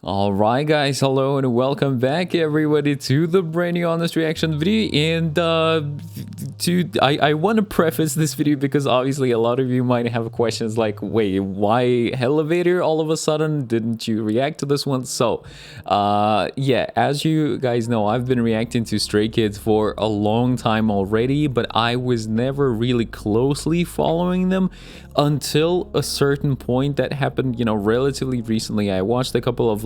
Alright guys, hello and welcome back everybody to the brand new honest reaction video. And I want to preface this video because obviously a lot of you might have questions like, wait, why Hellevator all of a sudden? Didn't you react to this one? So yeah, as you guys know, I've been reacting to Stray Kids for a long time already, but I was never really closely following them until a certain point that happened, you know, relatively recently. I watched a couple of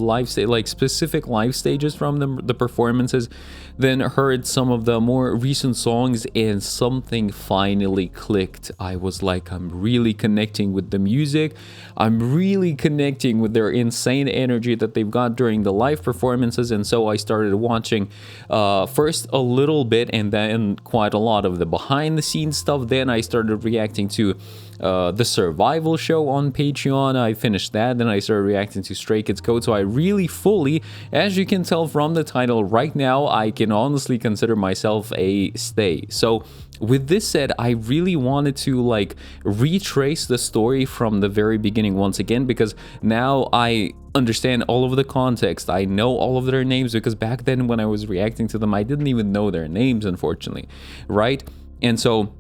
specific live stages from them, the performances, then heard some of the more recent songs, and something finally clicked. I was like, I'm really connecting with the music. I'm really connecting with their insane energy that they've got during the live performances. And so I started watching first a little bit and then quite a lot of the behind the scenes stuff. Then I started reacting to the survival show on Patreon. I finished that, then I started reacting to Stray Kids Code. So I really fully, as you can tell from the title right now, I can honestly consider myself a stay. So with this said, I really wanted to like retrace the story from the very beginning once again, because now I understand all of the context. I know all of their names, because back then when I was reacting to them, I didn't even know their names, unfortunately, right? And so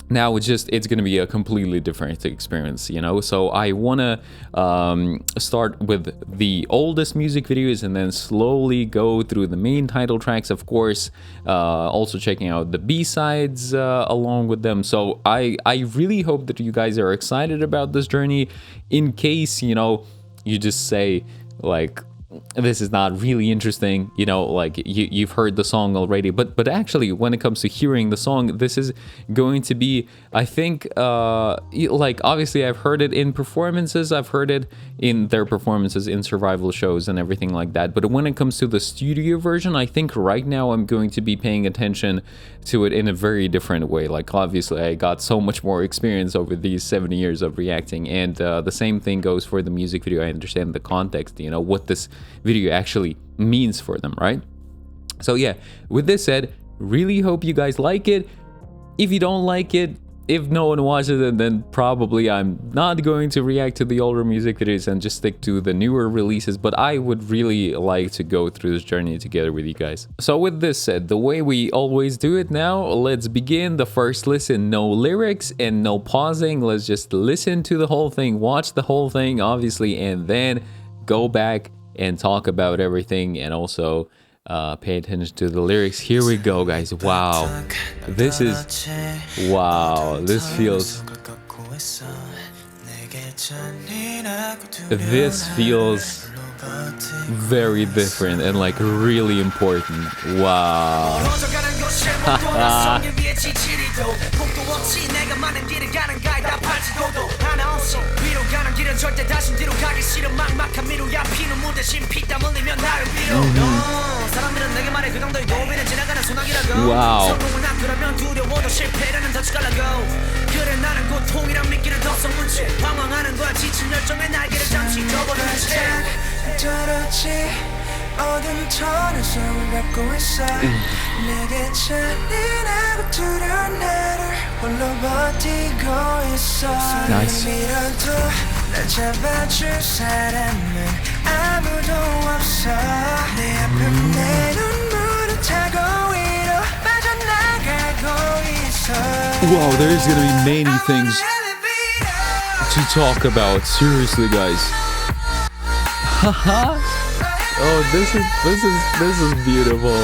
now it's going to be a completely different experience, you know. So I want to start with the oldest music videos and then slowly go through the main title tracks, of course, also checking out the B-sides along with them. So I really hope that you guys are excited about this journey. In case, you know, you just say like, this is not really interesting, you know, like you've heard the song already, but actually when it comes to hearing the song, this is going to be, I think, like obviously I've heard it in performances, I've heard it in their performances in survival shows and everything like that, but when it comes to the studio version, I think right now I'm going to be paying attention to it in a very different way. Like obviously I got so much more experience over these 7 years of reacting, and the same thing goes for the music video. I understand the context, you know, what this video actually means for them, right? So yeah, with this said, really hope you guys like it. If you don't like it, if no one watches it, then probably I'm not going to react to the older music videos and just stick to the newer releases, but I would really like to go through this journey together with you guys. So with this said, the way we always do it now, let's begin the first listen. No lyrics and no pausing. Let's just listen to the whole thing, watch the whole thing, obviously, and then go back and talk about everything, and also pay attention to the lyrics. Here we go, guys. Wow, this is, wow, this feels very different and like really important. Wow. Wow. Nice. Wow, there's gonna be many things to talk about. Seriously, guys. Haha. Oh, this is beautiful.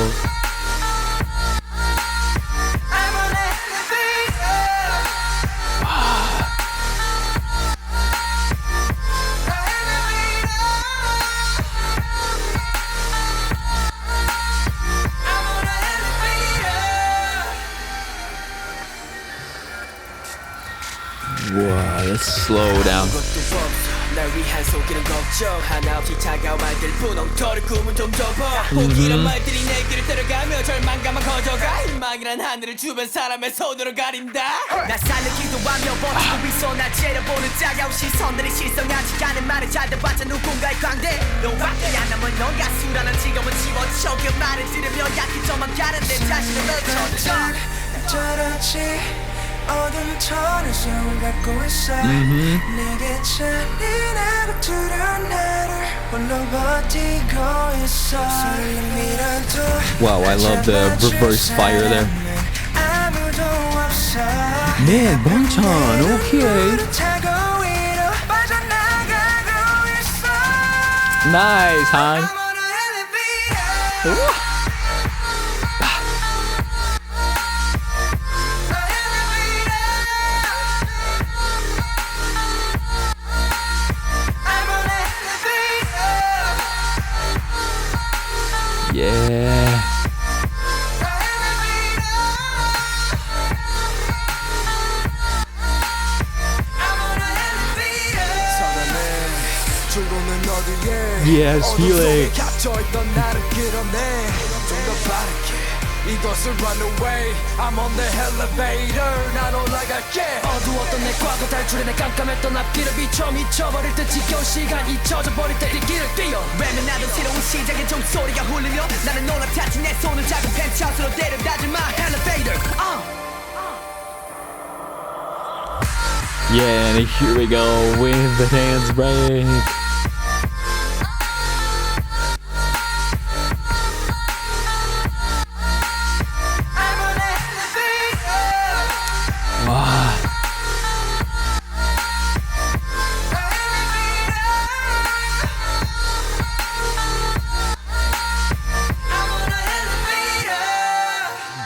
Wow, let's slow down. 날 위한 속이는 걱정 하나 없이 차가운 말들 뿐 엉터리 꿈은 좀 접어 포기란 말들이 내 길을 따라가며 절망감만 커져가 희망이란 하늘을 주변 사람의 손으로 가린다 날 살리기도 하며 버티고 있어 날 째려보는 차가운 시선들이 실성하지 않은 말을 잘 들어봤자 누군가의 광대 너밖에 안 남은 넌 가수라는 직업은 지워져 그 말을 들으며 약해져만 가는 내 자신을 넓혀져 저렇지 Wow, I love the reverse fire there. Man, Bangchan, okay. Nice, Han. Yeah. Yes, feeling. 이것을 run away. I'm on the Hellevator. 난 올라갈게. 어두웠던 내 과거 탈출해 내 깜깜했던 앞길을 비춰 미쳐버릴 듯 지겨운 시간 잊혀져 버릴 때 뒷길을 뛰어. 외면하던 새로운 시작의 종소리가 울리며 나는 올라탔지 내 손을 작은 펜트하우스로 데려다줄 my Hellevator. Yeah, and here we go with the dance break.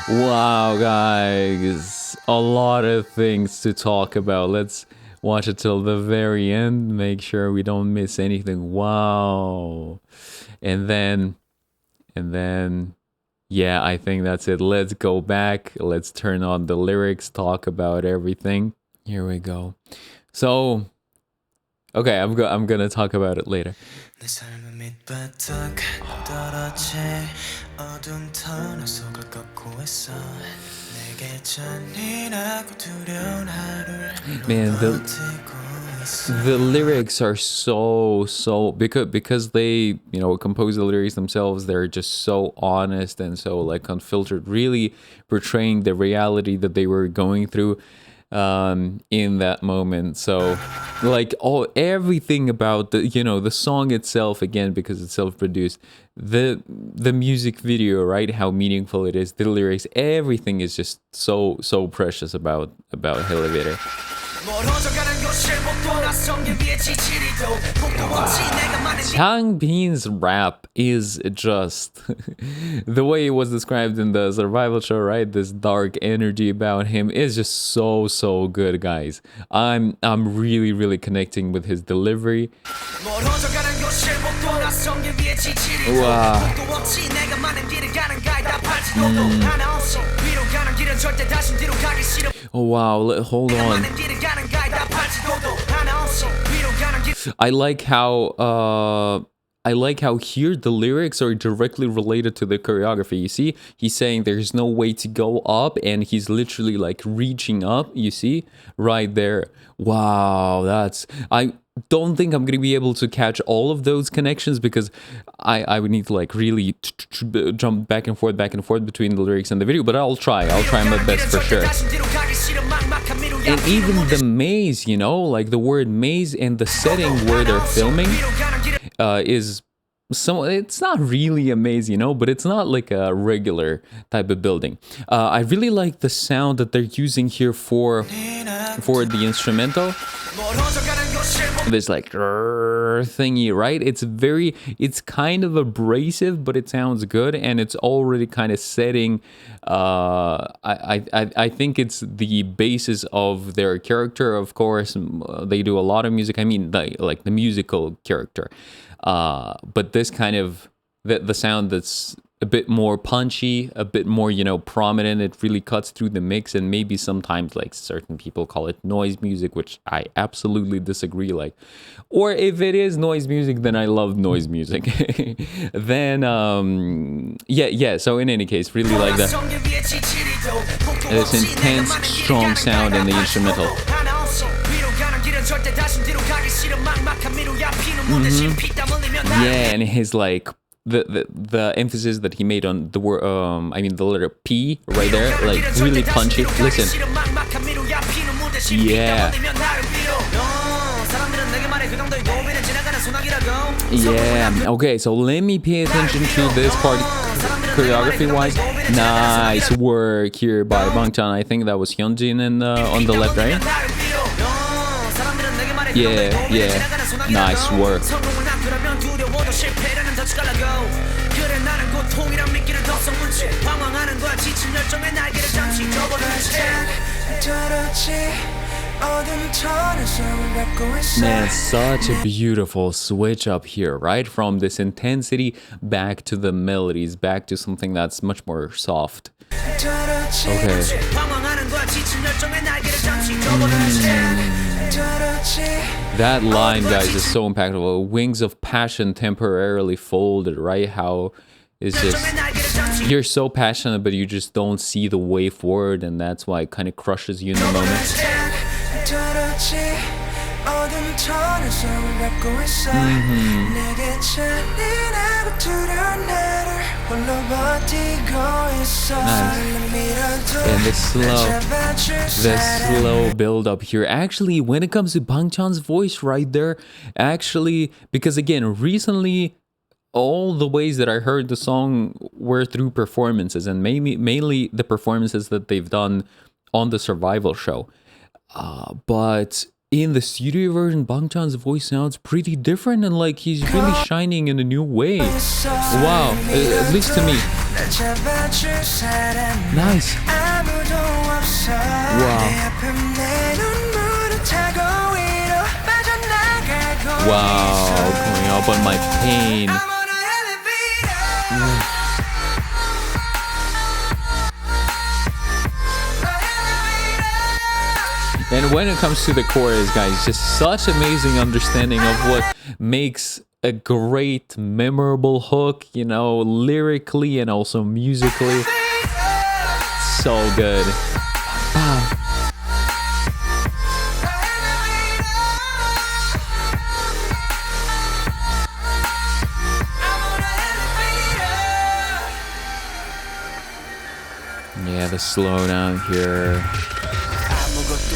Wow, guys, a lot of things to talk about. Let's watch it till the very end, make sure we don't miss anything. Wow. And then, yeah, I think that's it. Let's go back. Let's turn on the lyrics, talk about everything. Here we go. So, okay, I'm gonna talk about it later. Man, the lyrics are so because they, you know, compose the lyrics themselves. They're just so honest and so like unfiltered, really portraying the reality that they were going through in that moment. So like everything about the, you know, the song itself, again, because it's self-produced, the music video, right, how meaningful it is, the lyrics, everything is just so precious about Hellevator. Changbin's rap is just the way it was described in the survival show, right? This dark energy about him is just so good, guys. I'm really connecting with his delivery. Wow. Oh wow, hold on. I like how here the lyrics are directly related to the choreography. You see, he's saying there's no way to go up, and he's literally like reaching up, you see, right there. Wow, I don't think I'm gonna be able to catch all of those connections because I would need to like really jump back and forth between the lyrics and the video, but I'll try my best for sure. And even the maze, you know, like the word maze and the setting where they're filming is it's not really a maze, you know, but it's not like a regular type of building. I really like the sound that they're using here for the instrumental. This like thingy, right? It's kind of abrasive, but it sounds good, and it's already kind of setting. I think it's the basis of their character. Of course, they do a lot of music. I mean, like the musical character. But this kind of the sound that's a bit more punchy, a bit more, you know, prominent. It really cuts through the mix, and maybe sometimes like certain people call it noise music, which I absolutely disagree. Like, or if it is noise music, then I love noise music. Then yeah. So in any case, really like that. This intense, strong sound in the instrumental. Yeah, and his like the emphasis that he made on the word, I mean the letter P right there, like really punchy. Listen. Yeah. Yeah. Okay, so let me pay attention to this part choreography-wise. Nice work here by Bangchan. I think that was Hyunjin and on the left, right? Yeah, yeah. Nice work. Man, such a beautiful switch up here, right? From this intensity back to the melodies, back to something that's much more soft. Okay. That line, guys, is so impactful. Wings of passion temporarily folded, right? How it's just, you're so passionate, but you just don't see the way forward, and that's why it kind of crushes you in the moment. Nice. And the slow build up here. Actually, when it comes to Bangchan's voice right there, actually, because again, recently, all the ways that I heard the song were through performances, and mainly the performances that they've done on the Survival show. But in the studio version, Bangchan's voice sounds pretty different, and like he's really shining in a new way. Wow, at least to me. Nice. Wow, going up on my pain. And when it comes to the chorus, guys, just such amazing understanding of what makes a great, memorable hook, you know, lyrically and also musically. So good. Yeah, the slowdown here.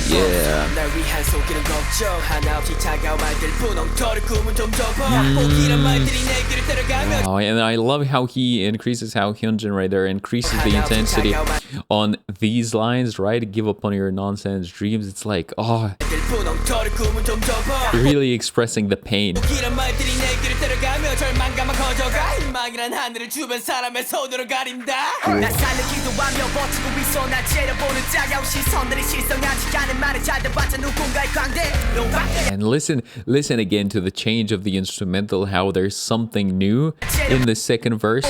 Yeah. Wow, and I love how he increases, how Hyunjin right there increases the intensity on these lines, right? Give up on your nonsense dreams. It's like, oh, really expressing the pain. And listen again to the change of the instrumental, how there's something new in the second verse.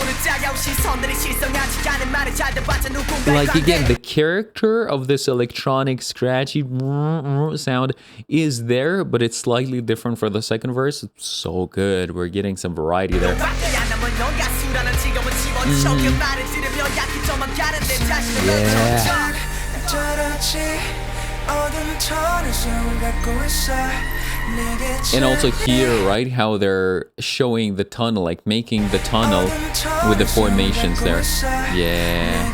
Like again, the character of this electronic scratchy sound is there, but it's slightly different for the second verse. It's so good. We're getting some variety there. Yeah. And also here, right, how they're showing the tunnel, like making the tunnel with the formations there. Yeah.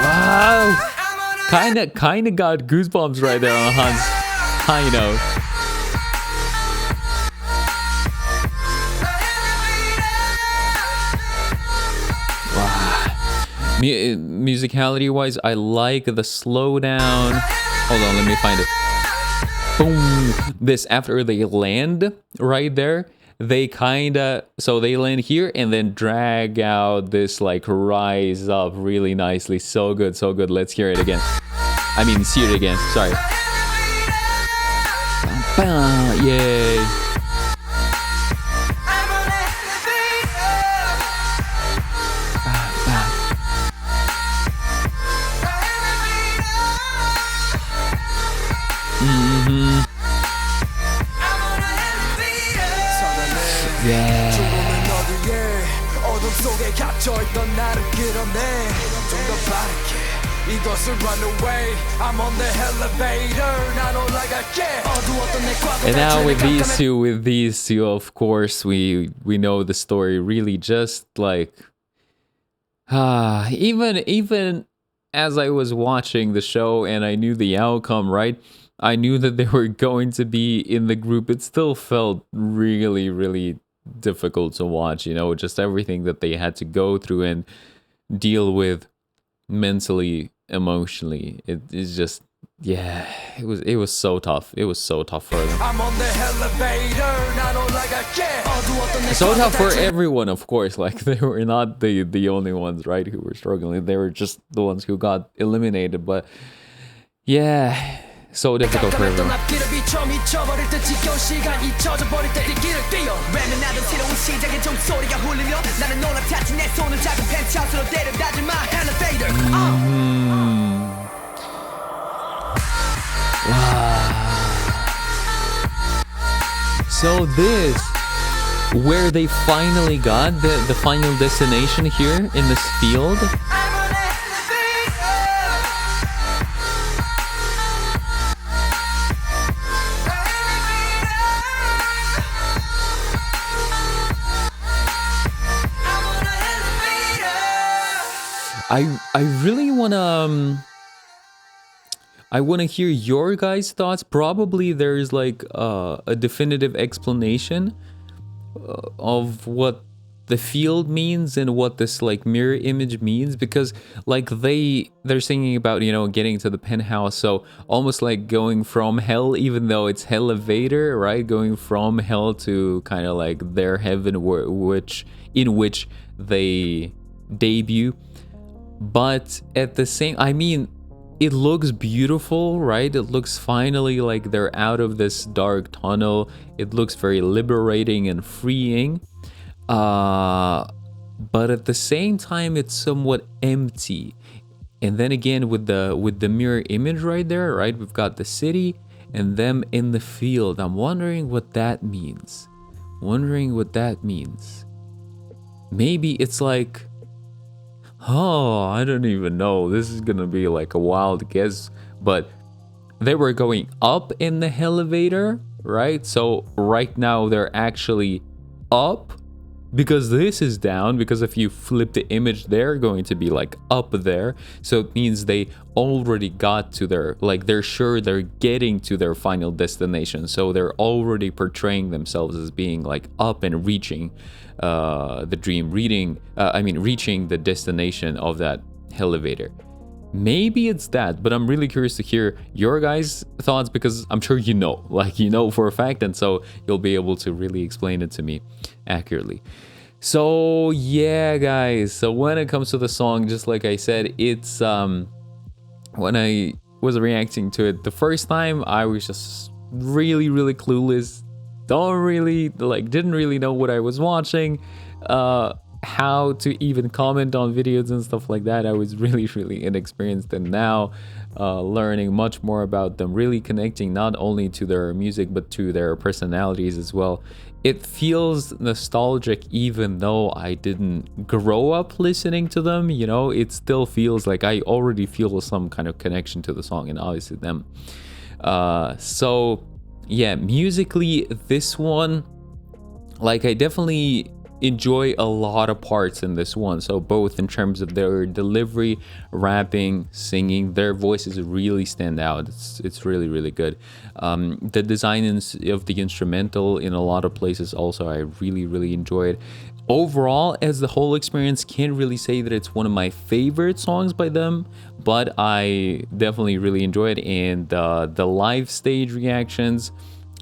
Wow. Kinda got goosebumps right there on Han's high note. Wow. Musicality wise, I like the slowdown. Hold on, let me find it. Boom. This after they land right there, they so they land here and then drag out this like rise up really nicely. So good, so good. Let's hear it again. I mean, see it again. Sorry. Yay. Yeah. 이것을 run away I'm on the Hellevator 난 올라갈게 어두웠던 내 과거 And now with these two, of course, we know the story really just like even as I was watching the show and I knew the outcome, right? I knew that they were going to be in the group. It still felt really, really difficult to watch, you know, just everything that they had to go through and deal with mentally, emotionally. It is just, yeah, it was so tough. It was so tough for them. I'm on the Hellevator 난 올라갈게 어두웠던 내 So tough for everyone, of course. Like, they were not the only ones, right, who were struggling. They were just the ones who got eliminated. But yeah, so difficult for everyone. So this, where they finally got the final destination here in this field. I really wanna hear your guys' thoughts. Probably there's like a definitive explanation of what the field means and what this like mirror image means, because like they're singing about, you know, getting to the penthouse, so almost like going from hell, even though it's Hellevator, right? Going from hell to kind of like their heaven, in which they debut. But at the same, I mean, it looks beautiful, right? It looks finally like they're out of this dark tunnel. It looks very liberating and freeing. But at the same time, it's somewhat empty. And then again, with the mirror image right there, right? We've got the city and them in the field. I'm wondering what that means. Maybe it's like, oh, I don't even know. This is gonna be like a wild guess, but they were going up in the Hellevator, right? So right now they're actually up because this is down, because if you flip the image, they're going to be like up there. So it means they already got to their, like, they're sure they're getting to their final destination. So they're already portraying themselves as being like up and reaching the dream, reaching the destination of that Hellevator. Maybe it's that, but I'm really curious to hear your guys' thoughts, because I'm sure you know, like, you know for a fact, and so you'll be able to really explain it to me accurately. So yeah, guys, so when it comes to the song, just like I said, it's when I was reacting to it the first time, I was just really clueless. Didn't really know what I was watching, how to even comment on videos and stuff like that. I was really inexperienced, and now learning much more about them, really connecting not only to their music but to their personalities as well. It feels nostalgic even though I didn't grow up listening to them, you know. It still feels like I already feel some kind of connection to the song, and obviously them. So yeah, musically, this one, like, I definitely enjoy a lot of parts in this one. So both in terms of their delivery, rapping, singing, their voices really stand out. It's really good. The design of the instrumental in a lot of places also I really enjoyed. Overall, as the whole experience, can't really say that it's one of my favorite songs by them, but I definitely really enjoy it. And the live stage reactions,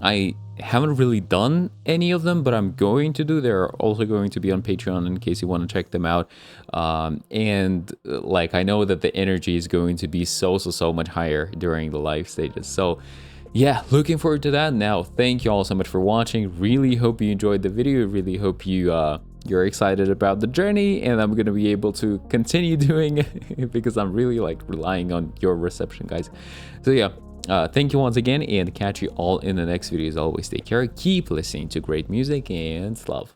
I haven't really done any of them, but I'm going to do. They're also going to be on Patreon in case you want to check them out. And like, I know that the energy is going to be so much higher during the live stages. So yeah, looking forward to that. Now, thank you all so much for watching. Really hope you enjoyed the video. Really hope you're excited about the journey, and I'm gonna be able to continue doing it because I'm really like relying on your reception, guys. So yeah, thank you once again, and catch you all in the next video. As always, take care, keep listening to great music, and love.